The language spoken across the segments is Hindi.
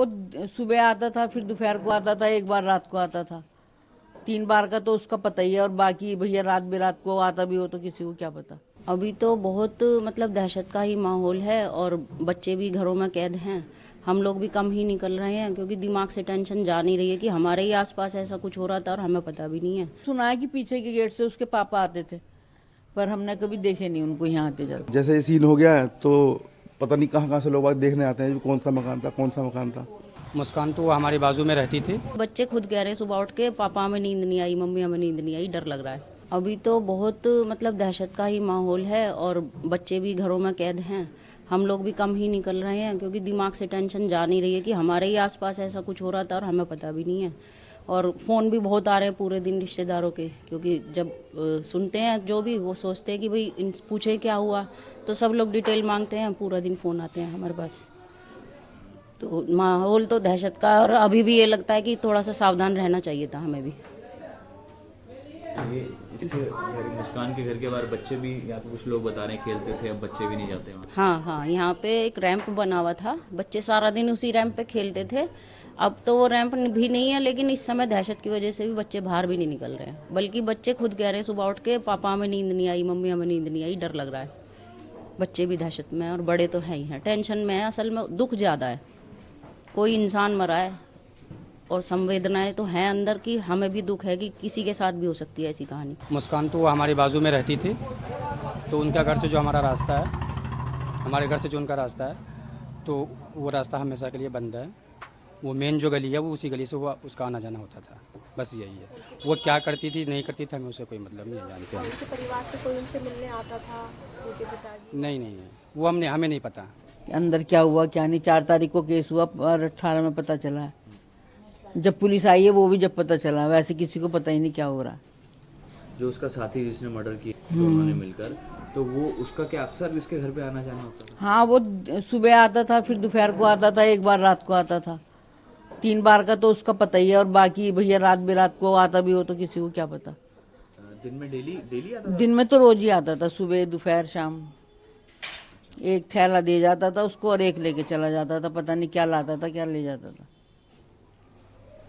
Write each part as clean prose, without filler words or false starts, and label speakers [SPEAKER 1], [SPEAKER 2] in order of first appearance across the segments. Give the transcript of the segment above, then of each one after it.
[SPEAKER 1] वो सुबह आता था, फिर दोपहर को आता था, एक बार रात को आता था। 3 बार का तो उसका पता ही है, और बाकी भैया रात बेरात को आता भी हो तो किसी को क्या पता।
[SPEAKER 2] अभी तो बहुत मतलब दहशत का ही माहौल है और बच्चे भी घरों में कैद हैं। हम लोग भी कम ही निकल रहे हैं क्योंकि दिमाग से टेंशन जा नहीं रही है कि हमारे ही आसपास ऐसा कुछ हो रहा था और हमें पता भी नहीं है।
[SPEAKER 1] सुना है कि पीछे के गेट से उसके पापा आते थे, पर हमने कभी देखे नहीं उनको यहाँ आते जाते।
[SPEAKER 3] जैसे ये सीन हो गया है तो पता नहीं कहाँ से लोग देखने आते हैं कौन सा मकान था।
[SPEAKER 4] मुस्कान तो वो हमारे बाजू में रहती थी।
[SPEAKER 2] बच्चे खुद कह रहे हैं सुबह उठ के पापा हमें नींद नहीं आई, मम्मी हमें नींद नहीं आई, डर लग रहा है। अभी तो बहुत मतलब दहशत का ही माहौल है और बच्चे भी घरों में कैद हैं। हम लोग भी कम ही निकल रहे हैं क्योंकि दिमाग से टेंशन जा नहीं रही है कि हमारे ही आसपास ऐसा कुछ हो रहा था और हमें पता भी नहीं है। और फ़ोन भी बहुत आ रहे हैं पूरे दिन रिश्तेदारों के, क्योंकि जब सुनते हैं जो भी वो सोचते हैं कि भाई पूछे क्या हुआ, तो सब लोग डिटेल मांगते हैं, पूरा दिन फ़ोन आते हैं हमारे पास। तो माहौल तो दहशत का, और अभी भी ये लगता है कि थोड़ा सा सावधान रहना चाहिए था हमें भी।
[SPEAKER 5] ये मुस्कान के घर के बाहर बच्चे भी, यहाँ पे कुछ लोग बता रहे हैं खेलते थे, अब बच्चे भी नहीं जाते वहाँ।
[SPEAKER 2] हाँ, यहाँ पे एक रैंप बना हुआ था, बच्चे सारा दिन उसी रैंप पे खेलते थे। अब तो वो रैंप भी नहीं है, लेकिन इस समय दहशत की वजह से भी बच्चे बाहर भी नहीं निकल रहे हैं। बल्कि बच्चे खुद कह रहे हैं सुबह उठ के पापा हमें नींद नहीं आई, मम्मी हमें नींद नहीं आई, डर लग रहा है। बच्चे भी दहशत में हैं और बड़े तो हैं ही हैं, टेंशन में है। असल में दुख ज़्यादा है, कोई इंसान मरा है और संवेदनाएं तो हैं अंदर की, हमें भी दुख है कि किसी के साथ भी हो सकती है ऐसी कहानी।
[SPEAKER 4] मुस्कान तो वो हमारे बाजू में रहती थी, तो उनका घर से जो हमारा रास्ता है, हमारे घर से जो उनका रास्ता है, तो वो रास्ता हमेशा के लिए बंद है। वो मेन जो गली है वो उसी गली से वो उसका आना जाना होता था, बस यही है। वो क्या करती थी नहीं करती थी हमें उससे कोई मतलब नहीं जानते हैं।
[SPEAKER 6] उनके परिवार से कोई उनसे मिलने आता था?
[SPEAKER 4] नहीं, वो हमें नहीं पता
[SPEAKER 1] अंदर क्या हुआ क्या नहीं। 4 तारीख को केस हुआ और 18 में पता चला है। जब पुलिस आई है वो भी जब पता चला, वैसे किसी को पता ही नहीं क्या हो रहा।
[SPEAKER 5] जो उसका साथी जिसने मर्डर किया दोनों ने मिलकर, तो वो उसका क्या अक्सर इसके घर पे आना जाना होता था?
[SPEAKER 1] हाँ, वो सुबह आता था, फिर दोपहर को आता था, एक बार रात को आता था। 3 बार का तो उसका पता ही है, और बाकी भैया रात बेरात को आता भी हो तो किसी को क्या पता।
[SPEAKER 5] दिन में डेली आता था?
[SPEAKER 1] दिन में तो रोज ही आता था, सुबह दोपहर शाम। एक थैला दे जाता था उसको और एक लेके चला जाता था, पता नहीं क्या लाता था क्या ले जाता था।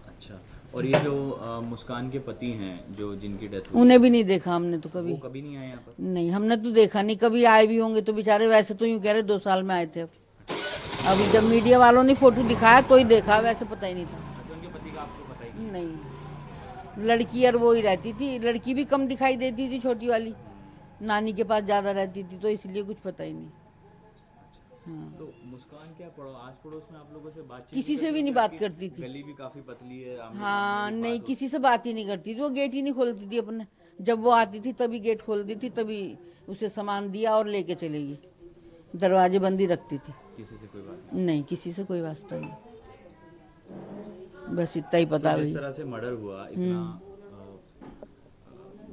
[SPEAKER 5] अच्छा, और ये जो मुस्कान के पति हैं जो जिनकी डेथ हुई,
[SPEAKER 1] उन्हें भी नहीं देखा हमने तो कभी।
[SPEAKER 5] वो कभी नहीं आए यहाँ पर?
[SPEAKER 1] नहीं, हमने तो देखा नहीं, कभी आए भी होंगे तो बेचारे, वैसे तो यूँ कह रहे 2 साल में आए थे। अभी जब मीडिया वालों ने फोटो दिखाया तो ही देखा, वैसे पता ही नहीं था।
[SPEAKER 5] अच्छा, उनके पति का आपको पता ही
[SPEAKER 1] नहीं, लड़की और वो ही रहती थी। लड़की भी कम दिखाई देती थी, छोटी वाली नानी के पास ज्यादा रहती थी, तो इसलिए कुछ पता ही नहीं। हाँ।
[SPEAKER 5] तो मुस्कान क्या आस पड़ोस में आप लोगों से बातचीत
[SPEAKER 1] किसी से भी नहीं बात करती थी।
[SPEAKER 5] गली भी काफी पतली है।
[SPEAKER 1] हाँ, नहीं, किसी से बात ही नहीं करती थी। वो गेट ही नहीं खोलती थी अपने। जब वो आती थी तभी गेट खोलती थी, तभी उसे सामान दिया और लेके चलेगी। दरवाजे बंदी रखती थी।
[SPEAKER 5] किसी से कोई बात
[SPEAKER 1] नहीं, किसी से कोई वास्ता नहीं, बस इतना ही पता।
[SPEAKER 5] जिस तरह से मर्डर हुआ, इतना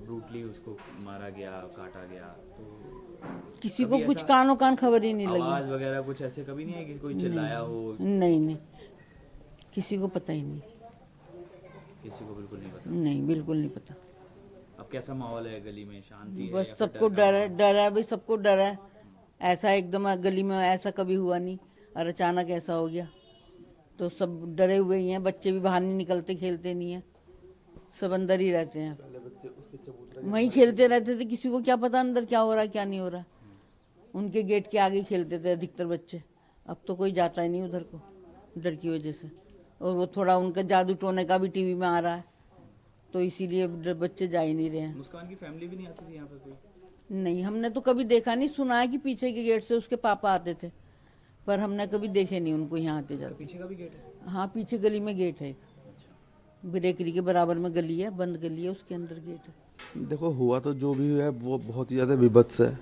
[SPEAKER 5] ब्रूटली उसको मारा गया, काटा गया, तो
[SPEAKER 1] किसी को कुछ कानों कान खबर ही नहीं लगी।
[SPEAKER 5] आवाज वगैरह कुछ ऐसे कभी नहीं है कि कोई चिल्लाया हो?
[SPEAKER 1] नहीं, किसी को पता ही नहीं।
[SPEAKER 5] किसी को बिल्कुल नहीं पता?
[SPEAKER 1] नहीं, बिल्कुल नहीं पता।
[SPEAKER 5] अब कैसा माहौल है गली में? शांति है?
[SPEAKER 1] बस सबको डर है भाई, सबको डर है। ऐसा एकदम गली में ऐसा कभी हुआ नहीं, और अचानक ऐसा हो गया तो सब डरे हुए ही हैं। बच्चे भी बाहर नहीं निकलते, खेलते नहीं है, सब अंदर ही रहते हैं। वहीं खेलते रहते थे, किसी को क्या पता अंदर क्या हो रहा है क्या नहीं हो रहा। उनके गेट के आगे खेलते थे अधिकतर बच्चे। अब तो कोई जाता ही नहीं उधर को, डर की वजह से। और वो थोड़ा उनका जादू टोने का भी टीवी में आ रहा है, तो इसीलिए बच्चे जा ही नहीं रहे हैं।
[SPEAKER 5] मुस्कान की फैमिली भी नहीं आती थी यहाँ पे कोई?
[SPEAKER 1] नहीं, हमने तो कभी देखा नहीं। सुना है कि पीछे के गेट से उसके पापा आते थे, पर हमने कभी देखे नहीं उनको यहाँ आते जाते।
[SPEAKER 5] पीछे का भी गेट है?
[SPEAKER 1] हाँ, पीछे गली में गेट है एक, ब्रेकरी के बराबर में गली है, बंद गली है, उसके अंदर गेट है।
[SPEAKER 3] देखो, हुआ तो जो भी है वो बहुत ही ज़्यादा विभत्स है,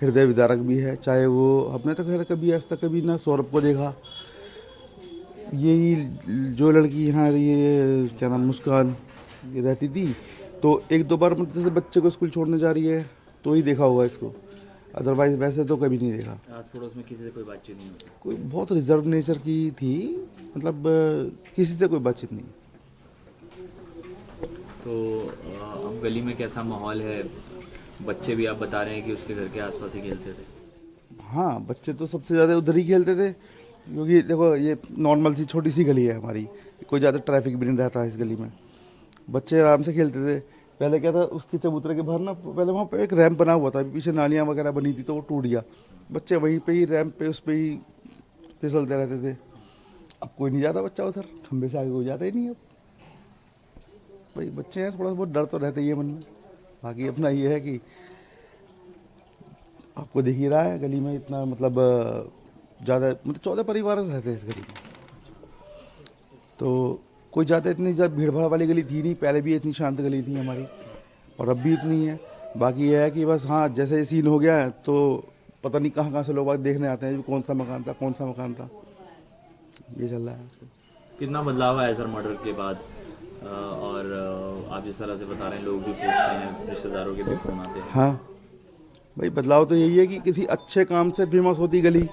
[SPEAKER 3] हृदय विदारक भी है। चाहे वो हमने तो खैर कभी आज तक कभी ना सौरभ को देखा। यही जो लड़की यहाँ ये क्या नाम मुस्कान ये रहती थी, तो 1-2 बार मतलब जैसे बच्चे को स्कूल छोड़ने जा रही है तो ही देखा होगा इसको, अदरवाइज वैसे तो कभी नहीं देखा।
[SPEAKER 5] आस पड़ोस में किसी से कोई बातचीत नहीं होती?
[SPEAKER 3] कोई बहुत रिजर्व नेचर की थी, मतलब किसी से कोई बातचीत नहीं।
[SPEAKER 5] तो अब गली में कैसा माहौल है? बच्चे भी आप बता रहे हैं कि उसके घर के आसपास ही खेलते थे?
[SPEAKER 3] हाँ, बच्चे तो सबसे ज़्यादा उधर ही खेलते थे, क्योंकि देखो ये नॉर्मल सी छोटी सी गली है हमारी, कोई ज़्यादा ट्रैफिक भी नहीं रहता है इस गली में। बच्चे आराम से खेलते थे। पहले क्या था, उसके चबूतरे के बाहर ना पहले वहाँ पे एक रैंप बना हुआ था, पीछे नालियाँ वगैरह बनी थी तो वो टूट गया। बच्चे वहीं पे ही रैंप पे उस पे ही फिसलते रहते थे। अब कोई नहीं जाता बच्चा उधर, खंबे से आगे कोई जाता ही नहीं अब। भाई बच्चे हैं, थोड़ा बहुत डर तो रहता ही है मन में। बाकी अपना ये है कि आपको दिख ही रहा है गली में इतना मतलब ज़्यादा मतलब 14 परिवार रहते हैं इस गली में, तो कोई ज़्यादा इतनी ज़्यादा भीड़ भाड़ वाली गली थी नहीं। पहले भी इतनी शांत गली थी हमारी और अब भी इतनी है। बाकी यह है कि बस हाँ, जैसे ये सीन हो गया है तो पता नहीं कहाँ कहाँ से लोग देखने आते हैं कौन सा मकान था, कौन सा मकान था। ये चल रहा है आजकल।
[SPEAKER 5] कितना बदलाव आया सर मर्डर के बाद? और आप जिस तरह से बता रहे हैं, लोग भी पूछते हैं, रिश्तेदारों के भी फोन आते हैं।
[SPEAKER 3] हाँ भाई, बदलाव तो यही है कि किसी अच्छे काम से फेमस होती गली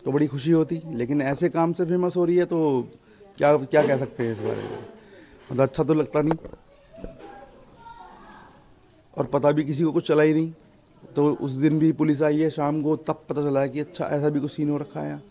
[SPEAKER 3] तो बड़ी खुशी होती, लेकिन ऐसे काम से फेमस हो रही है तो क्या क्या कह सकते हैं इस बारे में। मतलब अच्छा तो लगता नहीं, और पता भी किसी को कुछ चला ही नहीं। तो उस दिन भी पुलिस आई है शाम को, तब पता चला है कि अच्छा ऐसा भी कुछ सीन हो रखा है यहाँ।